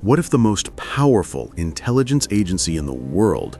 What if the most powerful intelligence agency in the world,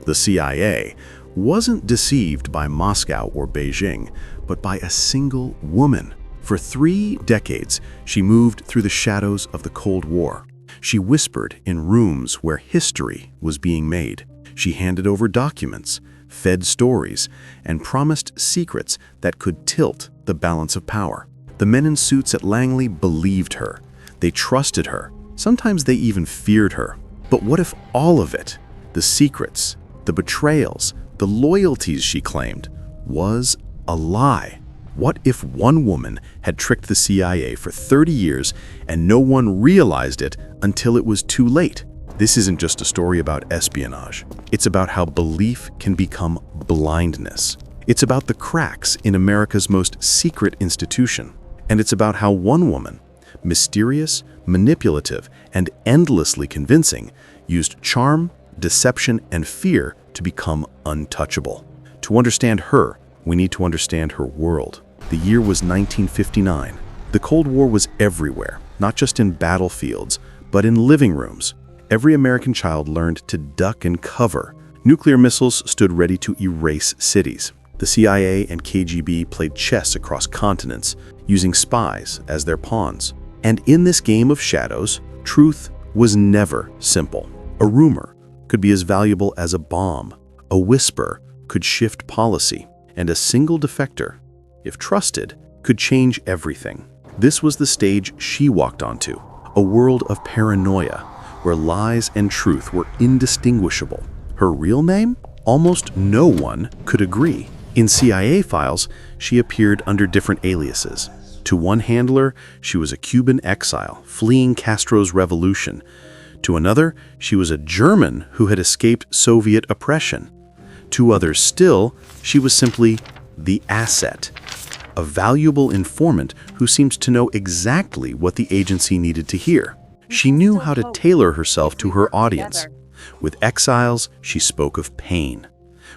the CIA, wasn't deceived by Moscow or Beijing, but by a single woman? For 3 decades, she moved through the shadows of the Cold War. She whispered in rooms where history was being made. She handed over documents, fed stories, and promised secrets that could tilt the balance of power. The men in suits at Langley believed her. They trusted her. Sometimes they even feared her. But what if all of it, the secrets, the betrayals, the loyalties she claimed, was a lie? What if one woman had tricked the CIA for 30 years and no one realized it until it was too late? This isn't just a story about espionage. It's about how belief can become blindness. It's about the cracks in America's most secret institution. And it's about how one woman, mysterious, manipulative, and endlessly convincing, used charm, deception, and fear to become untouchable. To understand her, we need to understand her world. The year was 1959. The Cold War was everywhere, not just in battlefields, but in living rooms. Every American child learned to duck and cover. Nuclear missiles stood ready to erase cities. The CIA and KGB played chess across continents, using spies as their pawns. And in this game of shadows, truth was never simple. A rumor could be as valuable as a bomb. A whisper could shift policy. And a single defector, if trusted, could change everything. This was the stage she walked onto, a world of paranoia, where lies and truth were indistinguishable. Her real name? Almost no one could agree. In CIA files, she appeared under different aliases. To one handler, she was a Cuban exile, fleeing Castro's revolution. To another, she was a German who had escaped Soviet oppression. To others still, she was simply the asset, a valuable informant who seemed to know exactly what the agency needed to hear. She knew how to tailor herself to her audience. With exiles, she spoke of pain.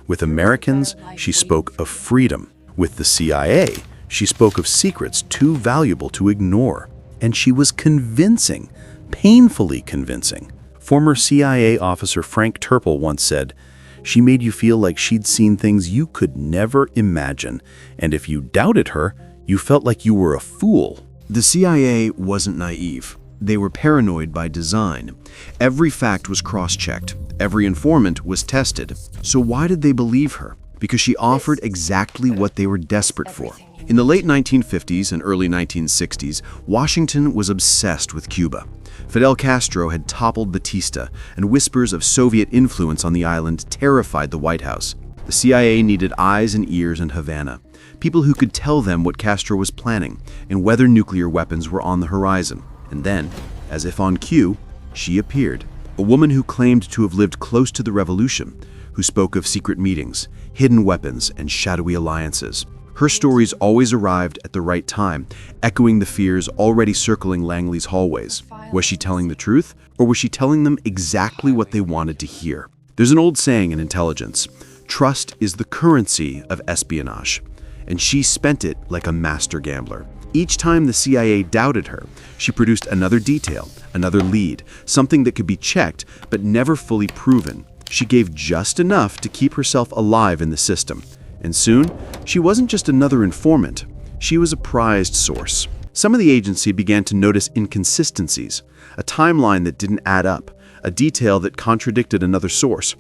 With Americans, she spoke of freedom. With the CIA, she spoke of secrets too valuable to ignore. And she was convincing, painfully convincing. Former CIA officer Frank Turple once said, "She made you feel like she'd seen things you could never imagine, and if you doubted her, you felt like you were a fool." The CIA wasn't naive. They were paranoid by design. Every fact was cross-checked. Every informant was tested. So why did they believe her? Because she offered exactly what they were desperate for. In the late 1950s and early 1960s, Washington was obsessed with Cuba. Fidel Castro had toppled Batista, and whispers of Soviet influence on the island terrified the White House. The CIA needed eyes and ears in Havana, people who could tell them what Castro was planning and whether nuclear weapons were on the horizon. And then, as if on cue, she appeared. A woman who claimed to have lived close to the revolution, who spoke of secret meetings, hidden weapons, and shadowy alliances. Her stories always arrived at the right time, echoing the fears already circling Langley's hallways. Was she telling the truth, or was she telling them exactly what they wanted to hear? There's an old saying in intelligence, trust is the currency of espionage, and she spent it like a master gambler. Each time the CIA doubted her, she produced another detail, another lead, something that could be checked but never fully proven. She gave just enough to keep herself alive in the system. And soon, she wasn't just another informant. She was a prized source. Some of the agency began to notice inconsistencies, a timeline that didn't add up, a detail that contradicted another source.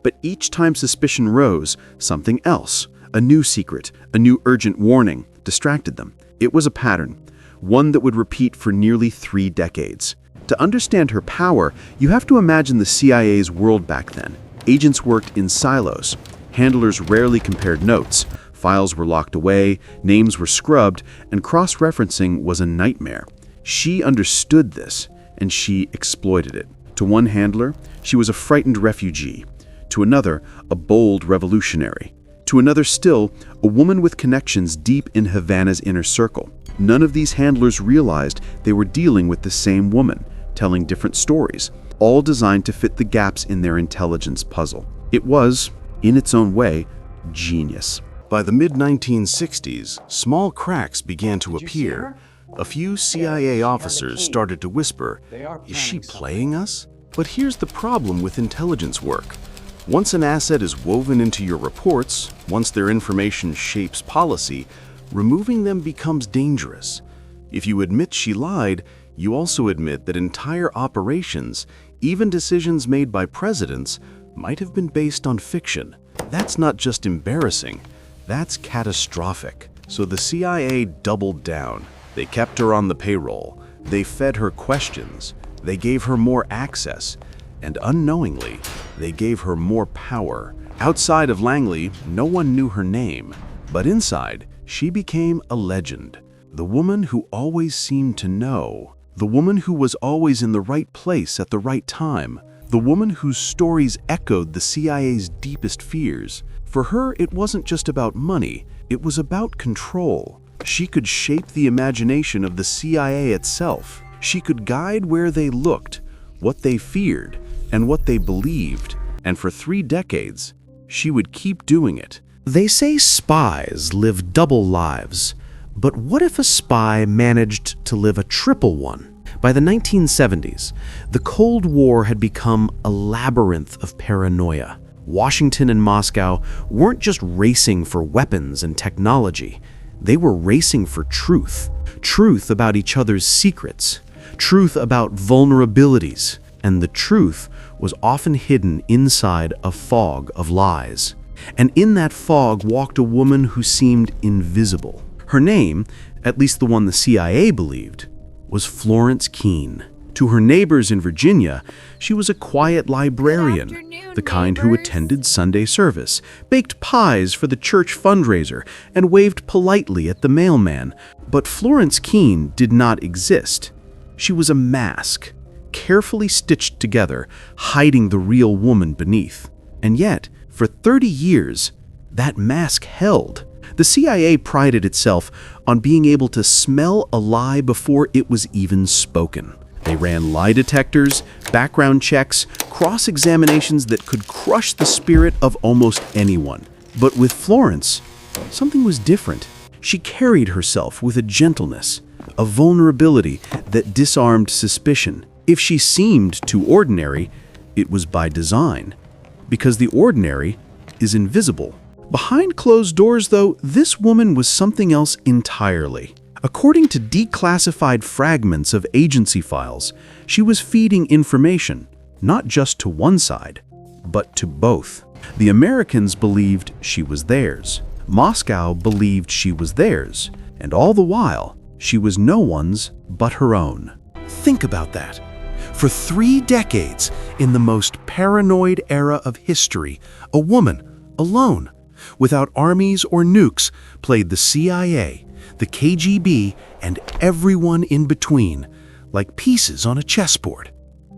But each time suspicion rose, something else, a new secret, a new urgent warning, distracted them. It was a pattern, one that would repeat for nearly 3 decades. To understand her power, you have to imagine the CIA's world back then. Agents worked in silos. Handlers rarely compared notes. Files were locked away, names were scrubbed, and cross-referencing was a nightmare. She understood this, and she exploited it. To one handler, she was a frightened refugee. To another, a bold revolutionary. To another still, a woman with connections deep in Havana's inner circle. None of these handlers realized they were dealing with the same woman, telling different stories, all designed to fit the gaps in their intelligence puzzle. It was, in its own way, genius. By the mid-1960s, small cracks began to appear. A few CIA officers started to whisper, "Is she playing us?" But here's the problem with intelligence work. Once an asset is woven into your reports, once their information shapes policy, removing them becomes dangerous. If you admit she lied, you also admit that entire operations, even decisions made by presidents, might have been based on fiction. That's not just embarrassing, that's catastrophic. So the CIA doubled down. They kept her on the payroll. They fed her questions. They gave her more access. And unknowingly, they gave her more power. Outside of Langley, no one knew her name. But inside, she became a legend. The woman who always seemed to know. The woman who was always in the right place at the right time. The woman whose stories echoed the CIA's deepest fears. For her, it wasn't just about money. It was about control. She could shape the imagination of the CIA itself. She could guide where they looked, what they feared, and what they believed. And for 3 decades, she would keep doing it. They say spies live double lives, but what if a spy managed to live a triple one? By the 1970s, the Cold War had become a labyrinth of paranoia. Washington and Moscow weren't just racing for weapons and technology. They were racing for truth. Truth about each other's secrets. Truth about vulnerabilities. And the truth was often hidden inside a fog of lies. And in that fog walked a woman who seemed invisible. Her name, at least the one the CIA believed, was Florence Keene. To her neighbors in Virginia, she was a quiet librarian, the kind who attended Sunday service, baked pies for the church fundraiser, and waved politely at the mailman. But Florence Keene did not exist. She was a mask, carefully stitched together, hiding the real woman beneath. And yet, for 30 years, that mask held. The CIA prided itself on being able to smell a lie before it was even spoken. They ran lie detectors, background checks, cross-examinations that could crush the spirit of almost anyone. But with Florence, something was different. She carried herself with a gentleness, a vulnerability that disarmed suspicion. If she seemed too ordinary, it was by design, because the ordinary is invisible. Behind closed doors, though, this woman was something else entirely. According to declassified fragments of agency files, she was feeding information, not just to one side, but to both. The Americans believed she was theirs. Moscow believed she was theirs. And all the while, she was no one's but her own. Think about that. For 3 decades, in the most paranoid era of history, a woman, alone, without armies or nukes, played the CIA, the KGB, and everyone in between, like pieces on a chessboard.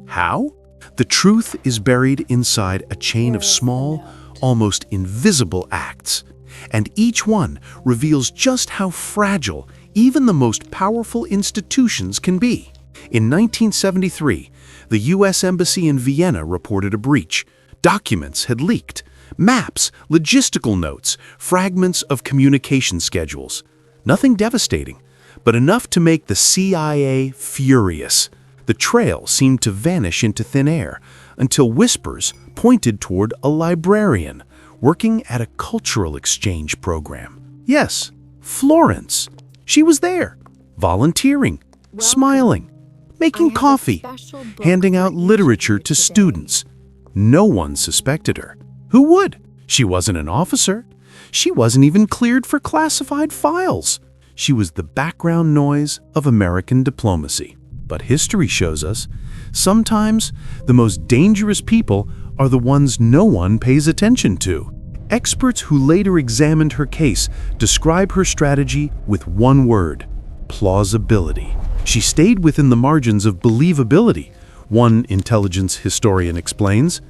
How? The truth is buried inside a chain of small, almost invisible acts, and each one reveals just how fragile even the most powerful institutions can be. In 1973, the U.S. Embassy in Vienna reported a breach. Documents had leaked. Maps, logistical notes, fragments of communication schedules. Nothing devastating, but enough to make the CIA furious. The trail seemed to vanish into thin air until whispers pointed toward a librarian working at a cultural exchange program. Yes, Florence. She was there, volunteering, smiling, making coffee, handing out literature to students. No one suspected her. Who would? She wasn't an officer. She wasn't even cleared for classified files. She was the background noise of American diplomacy. But history shows us, sometimes the most dangerous people are the ones no one pays attention to. Experts who later examined her case describe her strategy with one word: plausibility. She stayed within the margins of believability, one intelligence historian explains.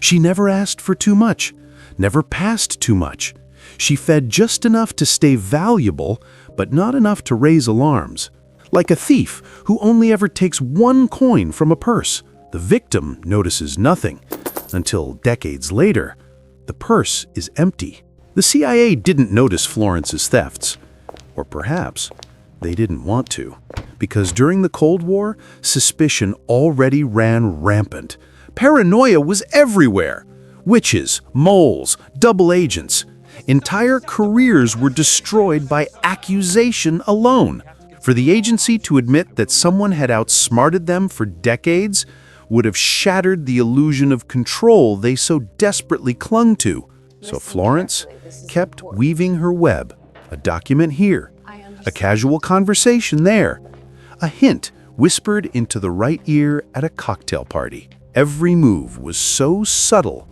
She never asked for too much, never passed too much. She fed just enough to stay valuable, but not enough to raise alarms. Like a thief who only ever takes one coin from a purse. The victim notices nothing, until decades later, the purse is empty. The CIA didn't notice Florence's thefts. Or perhaps They didn't want to, because during the Cold War, suspicion already ran rampant. Paranoia was everywhere. Witches, moles, double agents. Entire careers were destroyed by accusation alone. For the agency to admit that someone had outsmarted them for decades would have shattered the illusion of control they so desperately clung to. So Florence kept weaving her web. A document here, a casual conversation there, a hint whispered into the right ear at a cocktail party. Every move was so subtle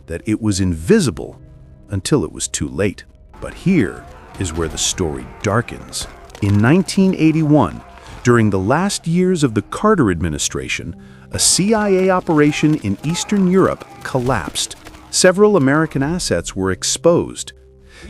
that it was invisible until it was too late. But here is where the story darkens. In 1981, during the last years of the Carter administration, a CIA operation in Eastern Europe collapsed. Several American assets were exposed.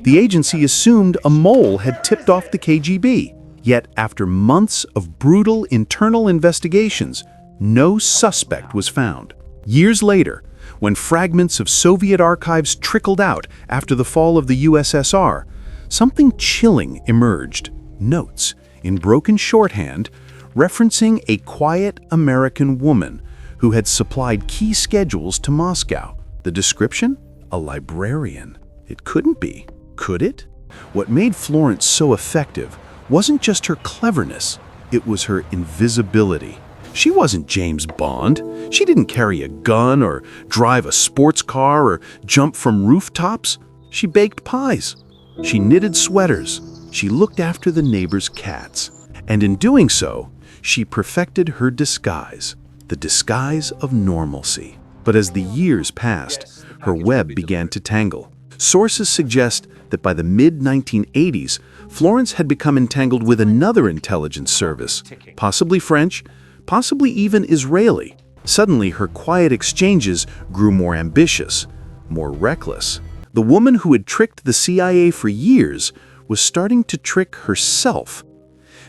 The agency assumed a mole had tipped off the KGB. Yet, after months of brutal internal investigations, no suspect was found. Years later, when fragments of Soviet archives trickled out after the fall of the USSR, something chilling emerged. Notes, in broken shorthand, referencing a quiet American woman who had supplied key schedules to Moscow. The description? A librarian. It couldn't be, could it? What made Florence so effective wasn't just her cleverness, it was her invisibility. She wasn't James Bond. She didn't carry a gun or drive a sports car or jump from rooftops. She baked pies. She knitted sweaters. She looked after the neighbors' cats. And in doing so, she perfected her disguise, the disguise of normalcy. But as the years passed, her web began to tangle. Sources suggest that by the mid-1980s, Florence had become entangled with another intelligence service, possibly French, possibly even Israeli. Suddenly, her quiet exchanges grew more ambitious, more reckless. The woman who had tricked the CIA for years was starting to trick herself.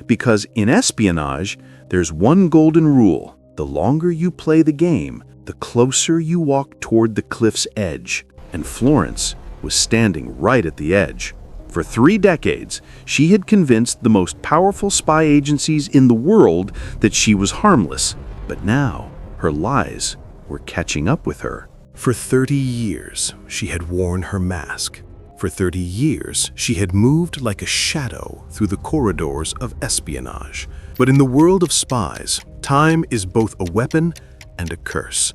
Because in espionage, there's one golden rule. The longer you play the game, the closer you walk toward the cliff's edge. And Florence was standing right at the edge. For 3 decades, she had convinced the most powerful spy agencies in the world that she was harmless. But now, her lies were catching up with her. For 30 years, she had worn her mask. For 30 years, she had moved like a shadow through the corridors of espionage. But in the world of spies, time is both a weapon and a curse.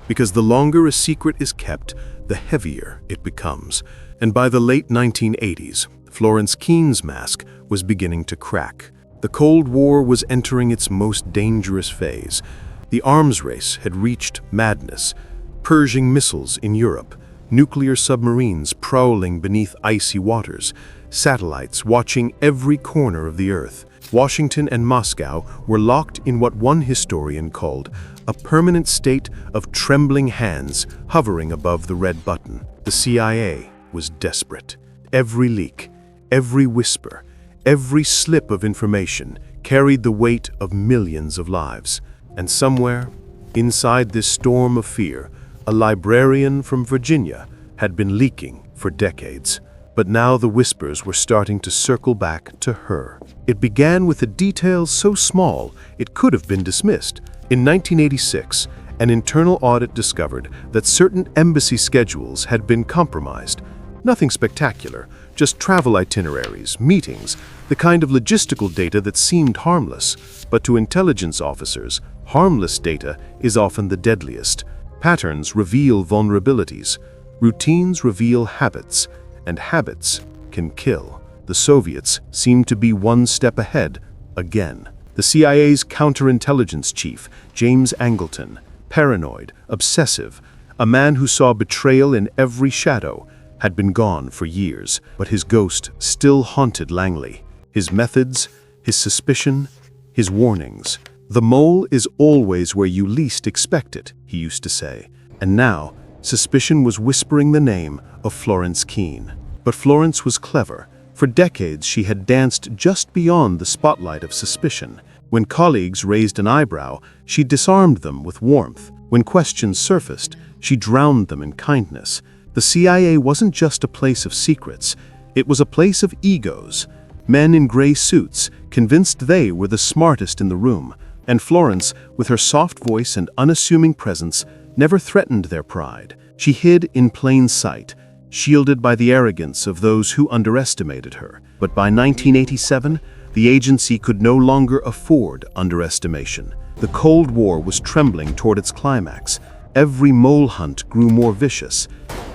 Because the longer a secret is kept, the heavier it becomes. And by the late 1980s, Florence Keene's mask was beginning to crack. The Cold War was entering its most dangerous phase. The arms race had reached madness. Pershing missiles in Europe, nuclear submarines prowling beneath icy waters, satellites watching every corner of the Earth. Washington and Moscow were locked in what one historian called a permanent state of trembling hands hovering above the red button. The CIA was desperate. Every leak, every whisper, every slip of information carried the weight of millions of lives. And somewhere, inside this storm of fear, a librarian from Virginia had been leaking for decades. But now the whispers were starting to circle back to her. It began with a detail so small it could have been dismissed. In 1986, an internal audit discovered that certain embassy schedules had been compromised. Nothing spectacular, just travel itineraries, meetings, the kind of logistical data that seemed harmless. But to intelligence officers, harmless data is often the deadliest. Patterns reveal vulnerabilities. Routines reveal habits. And habits can kill. The Soviets seemed to be one step ahead, again. The CIA's counterintelligence chief, James Angleton, paranoid, obsessive, a man who saw betrayal in every shadow, had been gone for years, but his ghost still haunted Langley. His methods, his suspicion, his warnings. The mole is always where you least expect it, he used to say. And now, suspicion was whispering the name of Florence Keene. But Florence was clever. For decades, she had danced just beyond the spotlight of suspicion. When colleagues raised an eyebrow, she disarmed them with warmth. When questions surfaced, she drowned them in kindness. The CIA wasn't just a place of secrets. It was a place of egos. Men in gray suits, convinced they were the smartest in the room, and Florence, with her soft voice and unassuming presence, never threatened their pride. She hid in plain sight, shielded by the arrogance of those who underestimated her. But by 1987, the agency could no longer afford underestimation. The Cold War was trembling toward its climax. Every mole hunt grew more vicious,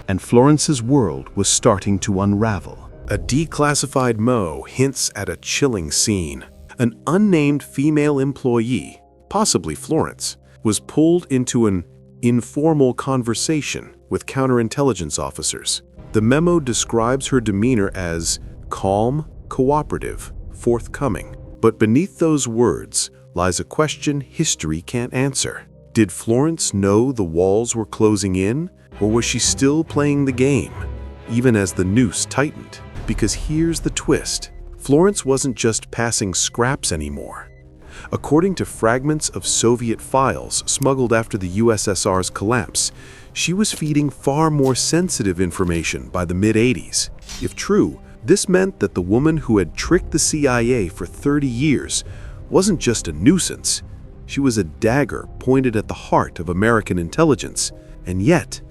and Florence's world was starting to unravel. A declassified memo hints at a chilling scene. An unnamed female employee, possibly Florence, was pulled into an informal conversation with counterintelligence officers. The memo describes her demeanor as calm, cooperative, forthcoming. But beneath those words lies a question history can't answer. Did Florence know the walls were closing in, or was she still playing the game, even as the noose tightened? Because here's the twist. Florence wasn't just passing scraps anymore. According to fragments of Soviet files smuggled after the USSR's collapse, she was feeding far more sensitive information by the mid-80s. If true, this meant that the woman who had tricked the CIA for 30 years wasn't just a nuisance. She was a dagger pointed at the heart of American intelligence, and yet,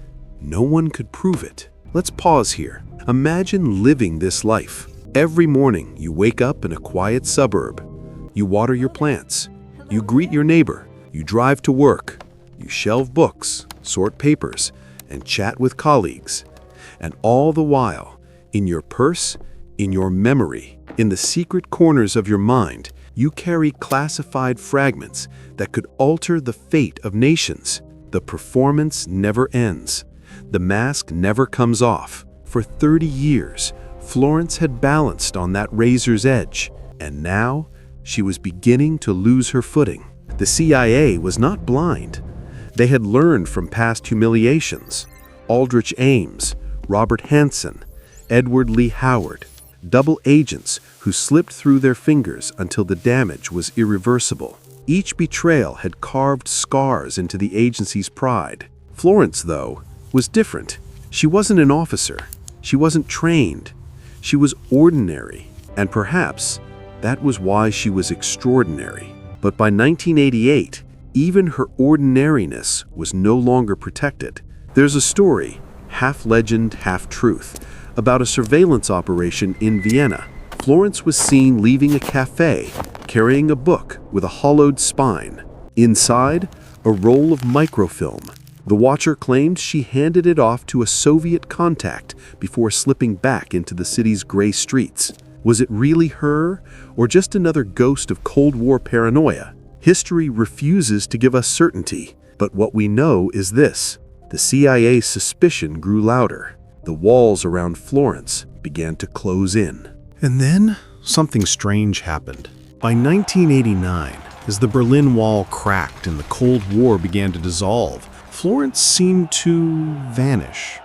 no one could prove it. Let's pause here. Imagine living this life. Every morning, you wake up in a quiet suburb. You water your plants. You greet your neighbor. You drive to work. You shelve books, sort papers, and chat with colleagues. And all the while, in your purse, in your memory, in the secret corners of your mind, you carry classified fragments that could alter the fate of nations. The performance never ends. The mask never comes off. For 30 years, Florence had balanced on that razor's edge, and now she was beginning to lose her footing. The CIA was not blind. They had learned from past humiliations. Aldrich Ames, Robert Hansen, Edward Lee Howard, double agents who slipped through their fingers until the damage was irreversible. Each betrayal had carved scars into the agency's pride. Florence, though, was different. She wasn't an officer. She wasn't trained. She was ordinary, and perhaps that was why she was extraordinary. But by 1988, even her ordinariness was no longer protected. There's a story, half legend, half truth, about a surveillance operation in Vienna. Florence was seen leaving a cafe, carrying a book with a hollowed spine. Inside, a roll of microfilm. The watcher claimed she handed it off to a Soviet contact before slipping back into the city's gray streets. Was it really her, or just another ghost of Cold War paranoia? History refuses to give us certainty, but what we know is this. The CIA's suspicion grew louder. The walls around Florence began to close in. And then something strange happened. By 1989, as the Berlin Wall cracked and the Cold War began to dissolve, Florence seemed to vanish.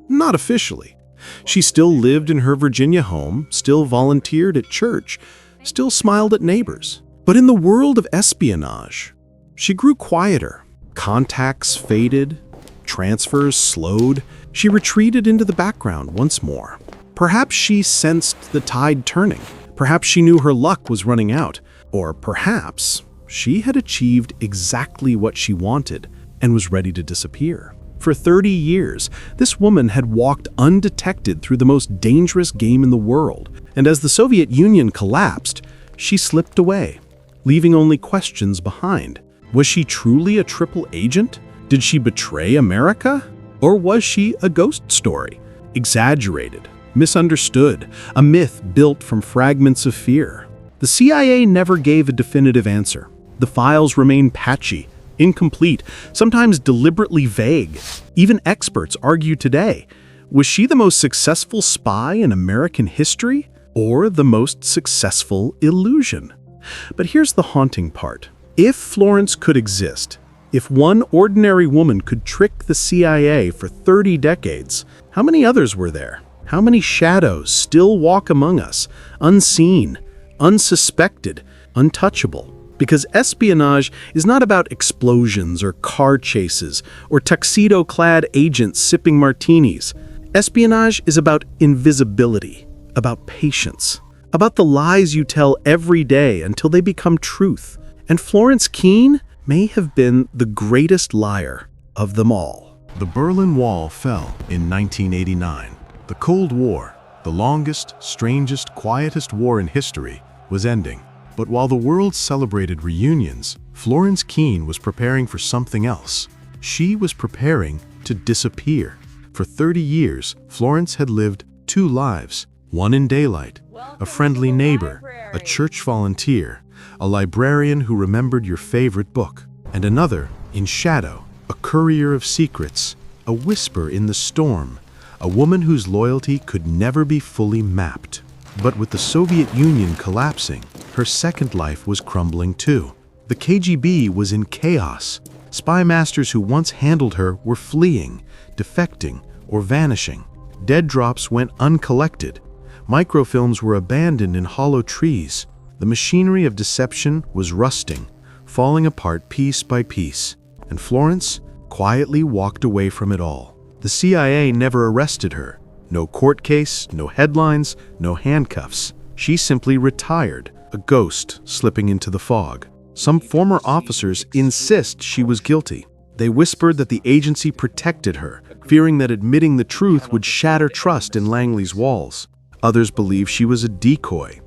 Not officially. She still lived in her Virginia home, still volunteered at church, still smiled at neighbors. But in the world of espionage, she grew quieter. Contacts faded, transfers slowed. She retreated into the background once more. Perhaps she sensed the tide turning. Perhaps she knew her luck was running out. Or perhaps she had achieved exactly what she wanted and was ready to disappear. For 30 years, this woman had walked undetected through the most dangerous game in the world. And as the Soviet Union collapsed, she slipped away, leaving only questions behind. Was she truly a triple agent? Did she betray America? Or was she a ghost story? Exaggerated, misunderstood, a myth built from fragments of fear. The CIA never gave a definitive answer. The files remain patchy, incomplete, sometimes deliberately vague. Even experts argue today, was she the most successful spy in American history, or the most successful illusion? But here's the haunting part. If Florence could exist, if one ordinary woman could trick the CIA for 30 decades, how many others were there? How many shadows still walk among us, unseen, unsuspected, untouchable? Because espionage is not about explosions or car chases or tuxedo-clad agents sipping martinis. Espionage is about invisibility, about patience, about the lies you tell every day until they become truth. And Florence Keene may have been the greatest liar of them all. The Berlin Wall fell in 1989. The Cold War, the longest, strangest, quietest war in history, was ending. But while the world celebrated reunions, Florence Keene was preparing for something else. She was preparing to disappear. For 30 years, Florence had lived two lives, one in daylight, a friendly neighbor, a church volunteer, a librarian who remembered your favorite book, and another in shadow, a courier of secrets, a whisper in the storm, a woman whose loyalty could never be fully mapped. But with the Soviet Union collapsing, her second life was crumbling too. The KGB was in chaos. Spy masters who once handled her were fleeing, defecting, or vanishing. Dead drops went uncollected. Microfilms were abandoned in hollow trees. The machinery of deception was rusting, falling apart piece by piece. And Florence quietly walked away from it all. The CIA never arrested her. No court case, no headlines, no handcuffs. She simply retired, a ghost slipping into the fog. Some former officers insist she was guilty. They whispered that the agency protected her, fearing that admitting the truth would shatter trust in Langley's walls. Others believe she was a decoy,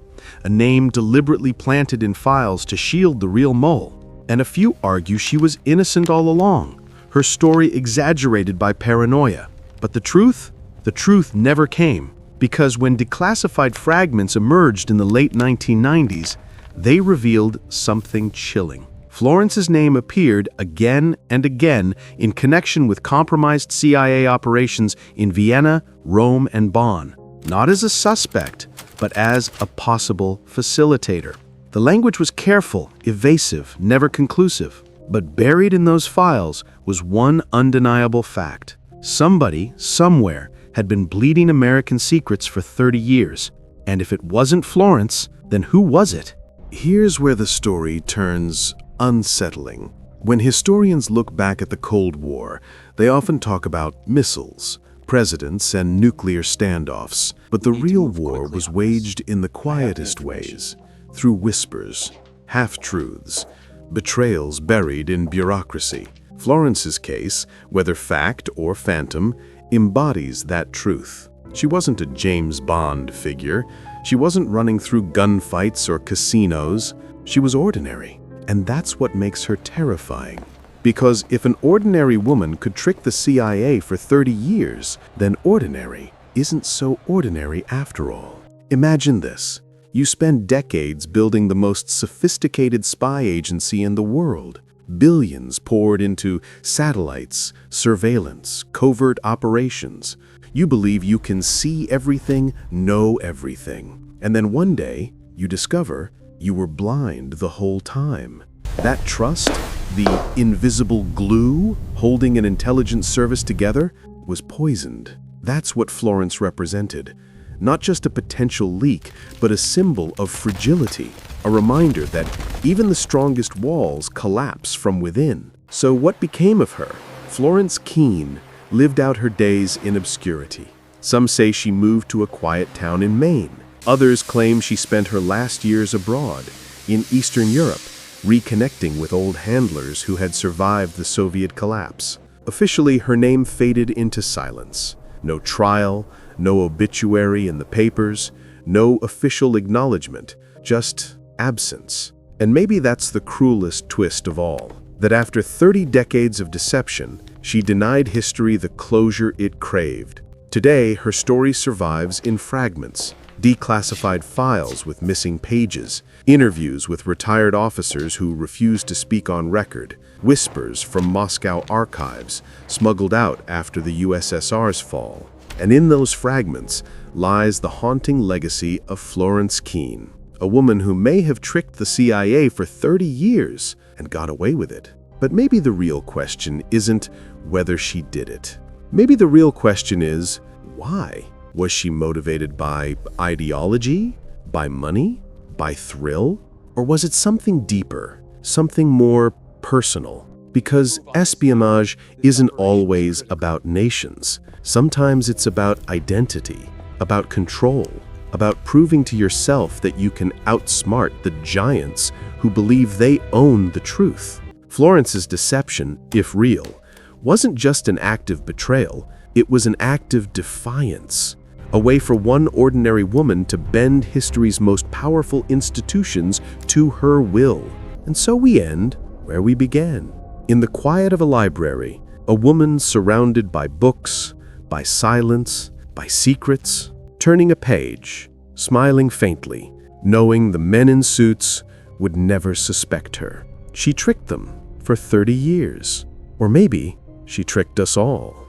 a name deliberately planted in files to shield the real mole. And a few argue she was innocent all along, her story exaggerated by paranoia. But the truth never came, because when declassified fragments emerged in the late 1990s, they revealed something chilling. Florence's name appeared again and again in connection with compromised CIA operations in Vienna, Rome, and Bonn, not as a suspect, but as a possible facilitator. The language was careful, evasive, never conclusive. But buried in those files was one undeniable fact. Somebody, somewhere, had been bleeding American secrets for 30 years. And if it wasn't Florence, then who was it? Here's where the story turns unsettling. When historians look back at the Cold War, they often talk about missiles, presidents, and nuclear standoffs. But the real war was waged in the quietest ways, through whispers, half-truths, betrayals buried in bureaucracy. Florence's case, whether fact or phantom, embodies that truth. She wasn't a James Bond figure. She wasn't running through gunfights or casinos. She was ordinary. And that's what makes her terrifying. Because if an ordinary woman could trick the CIA for 30 years, then ordinary isn't so ordinary after all. Imagine this. You spend decades building the most sophisticated spy agency in the world. Billions poured into satellites, surveillance, covert operations. You believe you can see everything, know everything. And then one day, you discover you were blind the whole time. That trust, the invisible glue holding an intelligence service together, was poisoned. That's what Florence represented. Not just a potential leak, but a symbol of fragility, a reminder that even the strongest walls collapse from within. So what became of her? Florence Keene lived out her days in obscurity. Some say she moved to a quiet town in Maine. Others claim she spent her last years abroad, in Eastern Europe, reconnecting with old handlers who had survived the Soviet collapse. Officially, her name faded into silence. No trial, no obituary in the papers, no official acknowledgement, just absence. And maybe that's the cruelest twist of all, that after 30 decades of deception, she denied history the closure it craved. Today, her story survives in fragments, declassified files with missing pages, interviews with retired officers who refuse to speak on record, whispers from Moscow archives smuggled out after the USSR's fall. And in those fragments lies the haunting legacy of Florence Keene, a woman who may have tricked the CIA for 30 years and got away with it. But maybe the real question isn't whether she did it. Maybe the real question is, why? Was she motivated by ideology, by money, by thrill? Or was it something deeper, something more personal? Because espionage isn't always about nations. Sometimes it's about identity, about control, about proving to yourself that you can outsmart the giants who believe they own the truth. Florence's deception, if real, wasn't just an act of betrayal, it was an act of defiance. A way for one ordinary woman to bend history's most powerful institutions to her will. And so we end where we began. In the quiet of a library, a woman surrounded by books, by silence, by secrets, turning a page, smiling faintly, knowing the men in suits would never suspect her. She tricked them for 30 years. Or maybe she tricked us all.